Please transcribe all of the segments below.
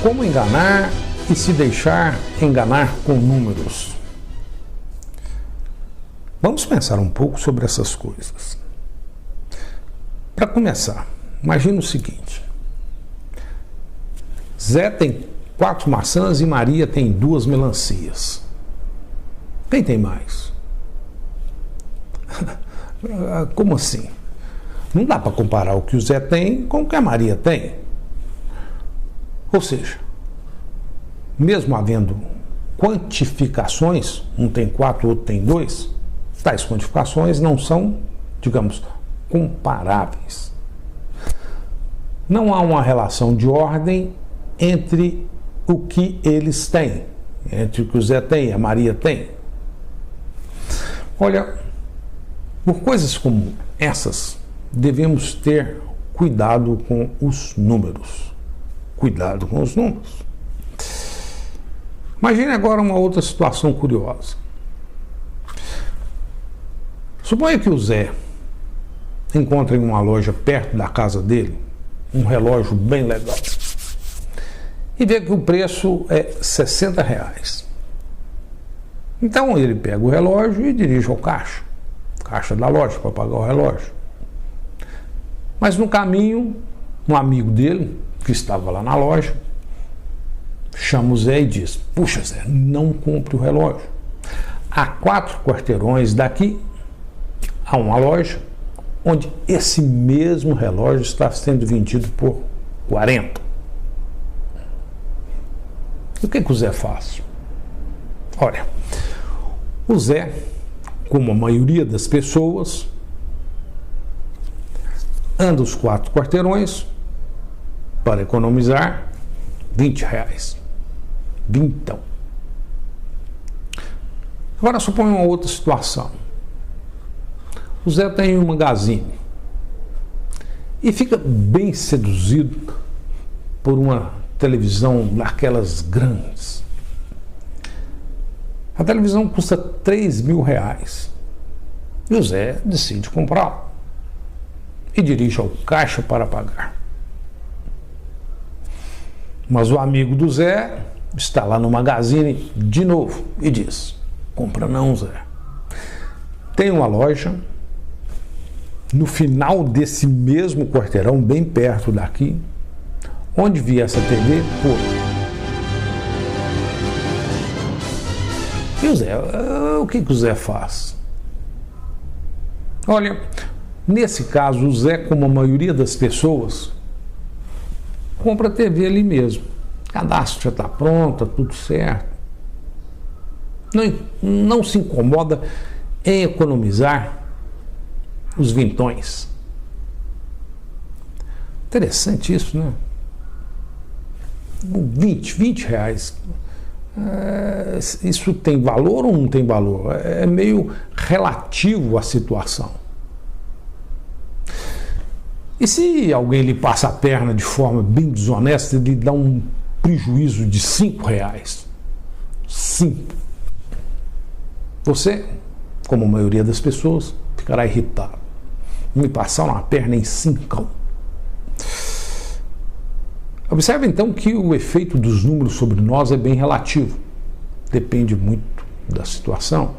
Como enganar e se deixar enganar com números? Vamos pensar um pouco sobre essas coisas. Para começar, imagine o seguinte: Zé tem 4 maçãs e Maria tem 2 melancias. Quem tem mais? Como assim? Não dá para comparar o que o Zé tem com o que a Maria tem. Ou seja, mesmo havendo quantificações, um tem 4, o outro tem 2, tais quantificações não são, digamos, comparáveis. Não há uma relação de ordem entre o que eles têm, entre o que o Zé tem e a Maria tem. Olha, por coisas como essas, devemos ter cuidado com os números. Cuidado com os números. Imagine agora uma outra situação curiosa. Suponha que o Zé encontra em uma loja perto da casa dele um relógio bem legal e vê que o preço é R$60. Então ele pega o relógio e dirige ao caixa da loja para pagar o relógio. Mas no caminho, um amigo dele, que estava lá na loja, chama o Zé e diz: puxa, Zé, não compre o relógio. Há 4 quarteirões daqui há uma loja onde esse mesmo relógio está sendo vendido por 40. E o que o Zé faz? Olha, o Zé, como a maioria das pessoas, anda os 4 quarteirões para economizar R$20. Vintão. Agora suponha uma outra situação. O Zé tem um magazine e fica bem seduzido por uma televisão daquelas grandes. A televisão custa R$3.000 e o Zé decide comprá-la e dirige ao caixa para pagar. Mas o amigo do Zé está lá no magazine de novo e diz: compra não, Zé. Tem uma loja no final desse mesmo quarteirão, bem perto daqui, onde vi essa TV por... E o Zé, o que o Zé faz? Olha, nesse caso, o Zé, como a maioria das pessoas, compra a TV ali mesmo. O cadastro já está pronto, tudo certo. Não se incomoda em economizar os vintões. Interessante isso, né? R$20. Isso tem valor ou não tem valor? É meio relativo à situação. E se alguém lhe passa a perna de forma bem desonesta e lhe dá um prejuízo de R$5? 5. Você, como a maioria das pessoas, ficará irritado. Me passaram a perna em 5. Observe então que o efeito dos números sobre nós é bem relativo. Depende muito da situação.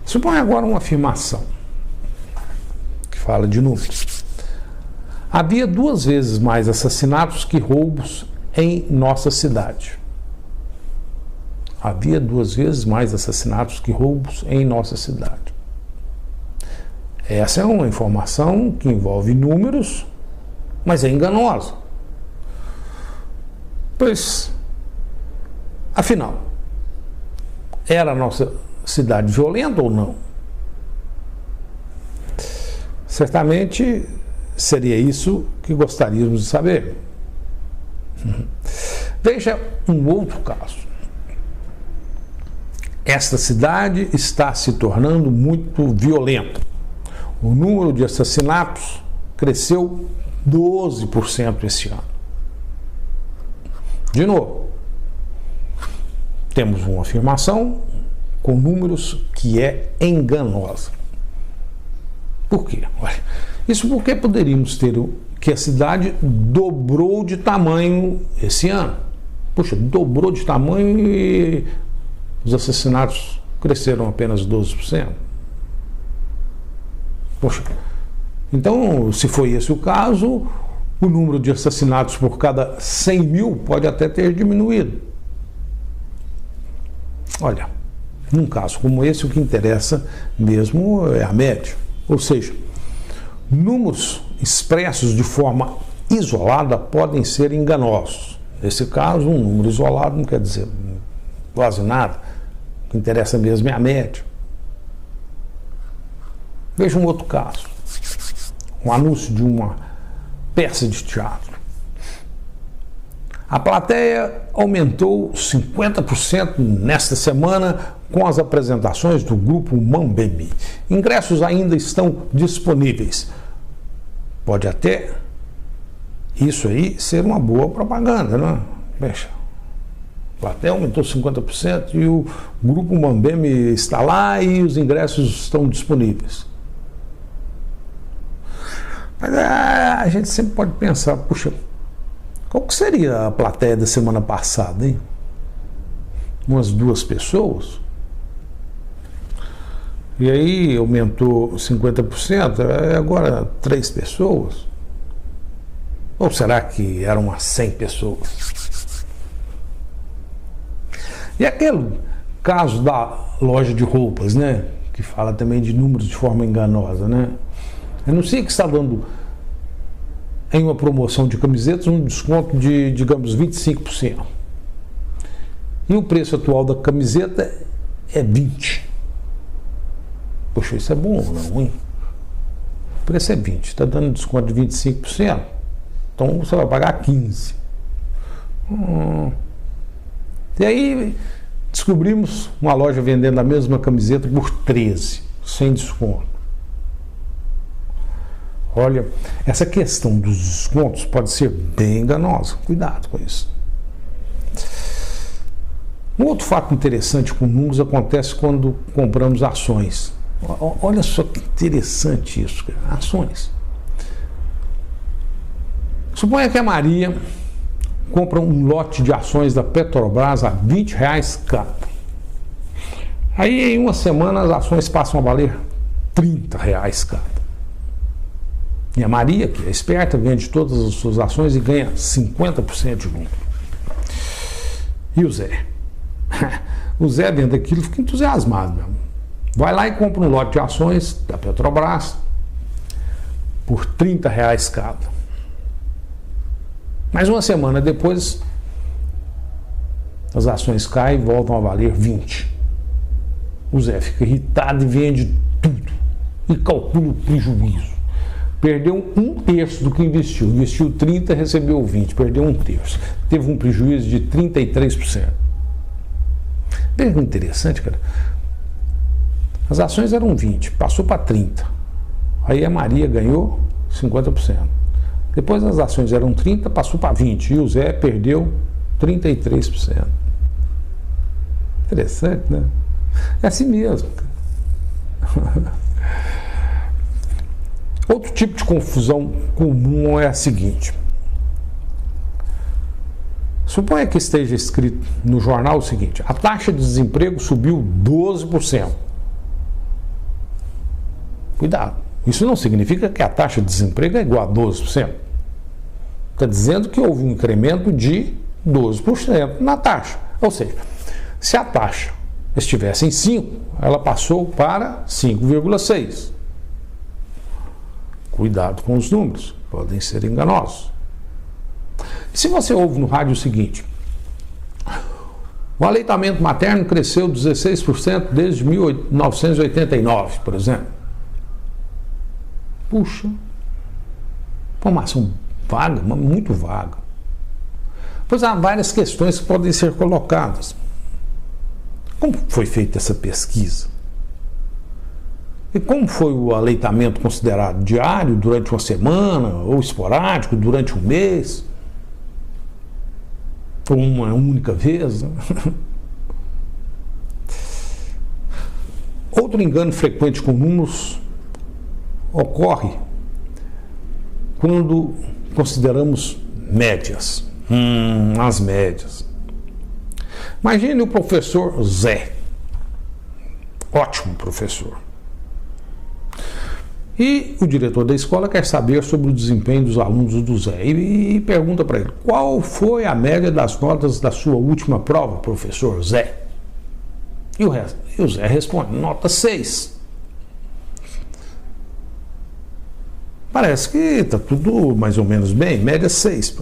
Suponha agora uma afirmação que fala de números. Havia 2 vezes mais assassinatos que roubos em nossa cidade. Havia 2 vezes mais assassinatos que roubos em nossa cidade. Essa é uma informação que envolve números, mas é enganosa. Pois, afinal, era a nossa cidade violenta ou não? Certamente seria isso que gostaríamos de saber. Veja um outro caso. Esta cidade está se tornando muito violenta. O número de assassinatos cresceu 12% esse ano. De novo, temos uma afirmação com números que é enganosa. Por quê? Olha, isso porque poderíamos ter que a cidade dobrou de tamanho esse ano. Puxa, dobrou de tamanho e os assassinatos cresceram apenas 12%. Poxa, então, se foi esse o caso, o número de assassinatos por cada 100 mil pode até ter diminuído. Olha, num caso como esse, o que interessa mesmo é a média. Ou seja, números expressos de forma isolada podem ser enganosos. Nesse caso, um número isolado não quer dizer quase nada. O que interessa mesmo é a média. Veja um outro caso. Um anúncio de uma peça de teatro. A plateia aumentou 50% nesta semana com as apresentações do grupo Mambembe. Ingressos ainda estão disponíveis. Pode até isso aí ser uma boa propaganda, não é? Veja, a plateia aumentou 50% e o grupo Mambembe está lá e os ingressos estão disponíveis. Mas a gente sempre pode pensar, puxa, qual que seria a plateia da semana passada, hein? Umas 2 pessoas? E aí aumentou 50%, agora 3 pessoas? Ou será que eram umas 100 pessoas? E aquele caso da loja de roupas, né? Que fala também de números de forma enganosa, né? Anuncia que está dando em uma promoção de camisetas um desconto de, digamos, 25%. E o preço atual da camiseta é 20%. Poxa, isso é bom ou não, hein? O preço é 20%, está dando desconto de 25%. Então você vai pagar 15%. E aí descobrimos uma loja vendendo a mesma camiseta por 13%, sem desconto. Olha, essa questão dos descontos pode ser bem enganosa. Cuidado com isso. Um outro fato interessante com números acontece quando compramos ações. Olha só que interessante isso, cara. Ações. Suponha que a Maria compra um lote de ações da Petrobras a R$20 cada. Aí em uma semana as ações passam a valer R$30 cada. E a Maria, que é esperta, vende todas as suas ações e ganha 50% de lucro. E o Zé? O Zé, dentro daquilo, fica entusiasmado mesmo. Vai lá e compra um lote de ações da Petrobras por R$30 cada. Mas uma semana depois, as ações caem e voltam a valer 20. O Zé fica irritado e vende tudo. E calcula o prejuízo. Perdeu 1/3 do que investiu. Investiu 30, recebeu 20. Perdeu 1/3. Teve um prejuízo de 33%. Veja que interessante, cara. As ações eram 20, passou para 30. Aí a Maria ganhou 50%. Depois as ações eram 30, passou para 20. E o Zé perdeu 33%. Interessante, né? É assim mesmo. Outro tipo de confusão comum é a seguinte. Suponha que esteja escrito no jornal o seguinte: a taxa de desemprego subiu 12%. Cuidado, isso não significa que a taxa de desemprego é igual a 12%. Está dizendo que houve um incremento de 12% na taxa. Ou seja, se a taxa estivesse em 5, ela passou para 5,6. Cuidado com os números, podem ser enganosos. E se você ouve no rádio o seguinte: o aleitamento materno cresceu 16% desde 1989, por exemplo. Puxa, informação vaga, mas muito vaga. Pois há várias questões que podem ser colocadas. Como foi feita essa pesquisa? E como foi o aleitamento considerado diário, durante uma semana, ou esporádico, durante um mês? Ou uma única vez? Né? Outro engano frequente com números ocorre quando consideramos médias. As médias. Imagine o professor Zé. Ótimo professor. E o diretor da escola quer saber sobre o desempenho dos alunos do Zé e pergunta para ele: qual foi a média das notas da sua última prova, professor Zé? E o Zé responde: nota 6. Parece que está tudo mais ou menos bem, média 6.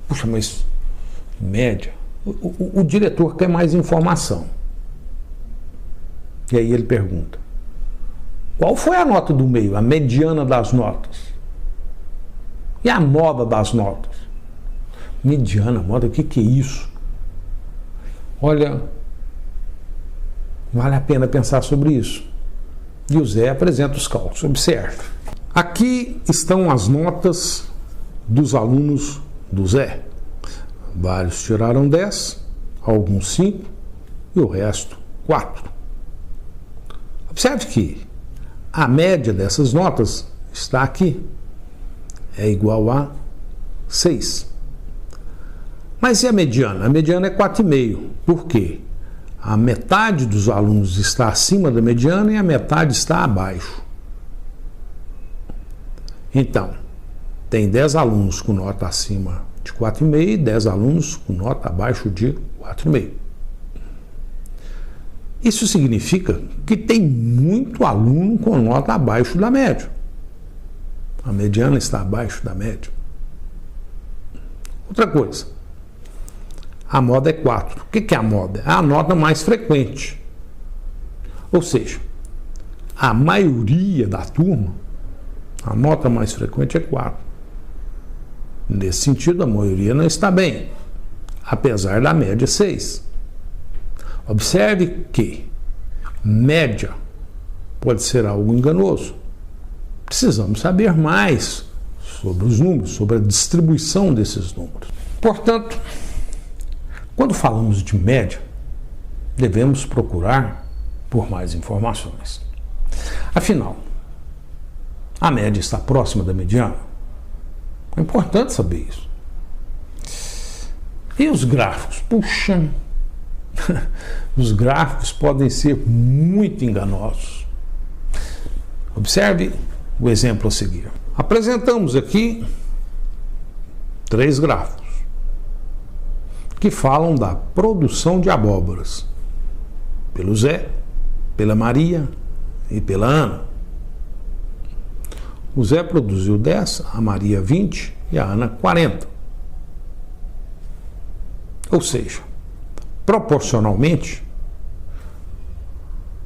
Puxa, mas média? O diretor quer mais informação. E aí ele pergunta: qual foi a nota do meio, a mediana das notas? E a moda das notas? Mediana, moda, o que é isso? Olha, vale a pena pensar sobre isso. E o Zé apresenta os cálculos. Observe. Aqui estão as notas dos alunos do Zé. Vários tiraram 10, alguns 5 e o resto 4. Observe que a média dessas notas está aqui. É igual a 6. Mas e a mediana? A mediana é 4,5. Por quê? A metade dos alunos está acima da mediana e a metade está abaixo. Então, tem 10 alunos com nota acima de 4,5 e 10 alunos com nota abaixo de 4,5. Isso significa que tem muito aluno com nota abaixo da média. A mediana está abaixo da média. Outra coisa, a moda é 4. O que é a moda? É a nota mais frequente. Ou seja, a maioria da turma, a nota mais frequente é 4. Nesse sentido, a maioria não está bem, apesar da média 6. Observe que média pode ser algo enganoso. Precisamos saber mais sobre os números, sobre a distribuição desses números. Portanto, quando falamos de média, devemos procurar por mais informações. Afinal, a média está próxima da mediana? É importante saber isso. E os gráficos? Puxa, os gráficos podem ser muito enganosos. Observe o exemplo a seguir. Apresentamos aqui 3 gráficos que falam da produção de abóboras pelo Zé, pela Maria e pela Ana. O Zé produziu 10, a Maria 20 e a Ana 40. Ou seja, proporcionalmente,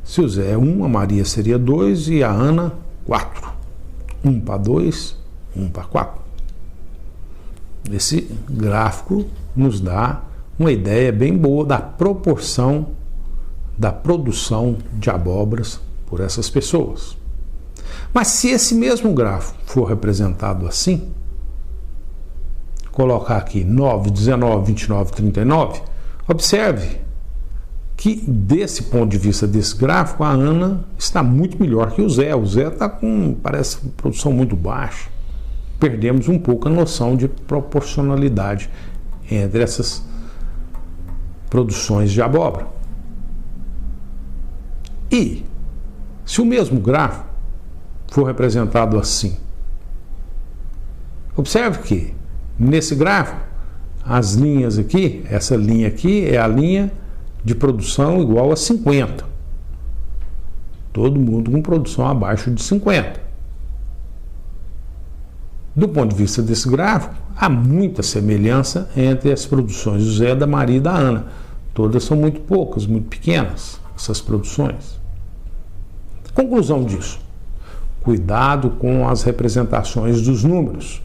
se o Zé é 1, a Maria seria 2 e a Ana 4. 1 para 2, 1 para 4. Esse gráfico nos dá uma ideia bem boa da proporção da produção de abóboras por essas pessoas. Mas se esse mesmo gráfico for representado assim, colocar aqui 9, 19, 29, 39, observe que desse ponto de vista desse gráfico, a Ana está muito melhor que o Zé. O Zé está com, parece, produção muito baixa. Perdemos um pouco a noção de proporcionalidade entre essas produções de abóbora. E se o mesmo gráfico for representado assim, observe que nesse gráfico as linhas aqui, essa linha aqui é a linha de produção igual a 50. Todo mundo com produção abaixo de 50. Do ponto de vista desse gráfico, há muita semelhança entre as produções do Zé, da Maria e da Ana. Todas são muito poucas, muito pequenas, essas produções. Conclusão disso: cuidado com as representações dos números.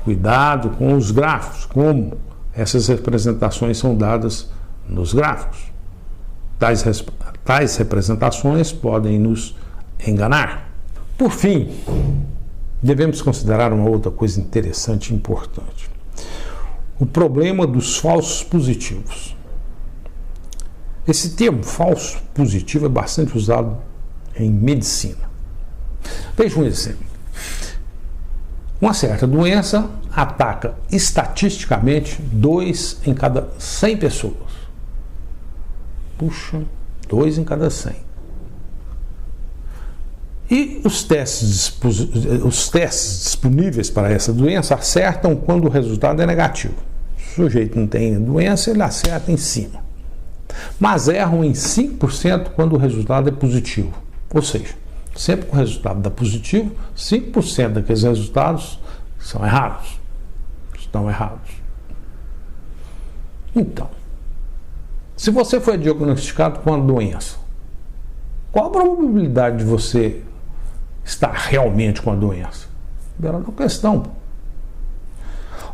Cuidado com os gráficos, como essas representações são dadas nos gráficos. Tais representações podem nos enganar. Por fim, devemos considerar uma outra coisa interessante e importante: o problema dos falsos positivos. Esse termo falso positivo é bastante usado em medicina. Veja um exemplo. Uma certa doença ataca estatisticamente 2 em cada 100 pessoas. Puxa, 2 em cada 100. E os testes disponíveis para essa doença acertam quando o resultado é negativo. Se o sujeito não tem doença, ele acerta em cima. Mas erram em 5% quando o resultado é positivo. Ou seja, sempre que o resultado dá positivo, 5% daqueles resultados são errados. Estão errados. Então, se você foi diagnosticado com uma doença, qual a probabilidade de você estar realmente com a doença? Bela questão.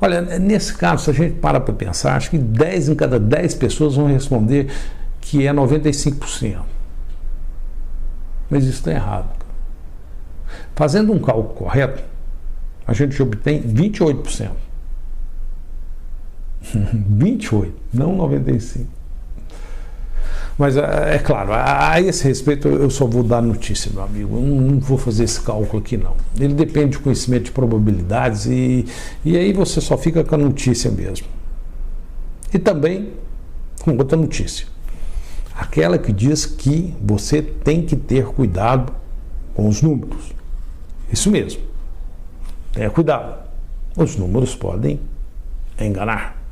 Olha, nesse caso, se a gente para pensar, acho que 10 em cada 10 pessoas vão responder que é 95%. Mas isso está errado. Fazendo um cálculo correto, a gente obtém 28%. 28%, não 95%. Mas é claro, a esse respeito eu só vou dar notícia, meu amigo. Eu não vou fazer esse cálculo aqui, não. Ele depende de conhecimento de probabilidades e aí você só fica com a notícia mesmo. E também com outra notícia. Aquela que diz que você tem que ter cuidado com os números. Isso mesmo. Tenha cuidado. Os números podem enganar.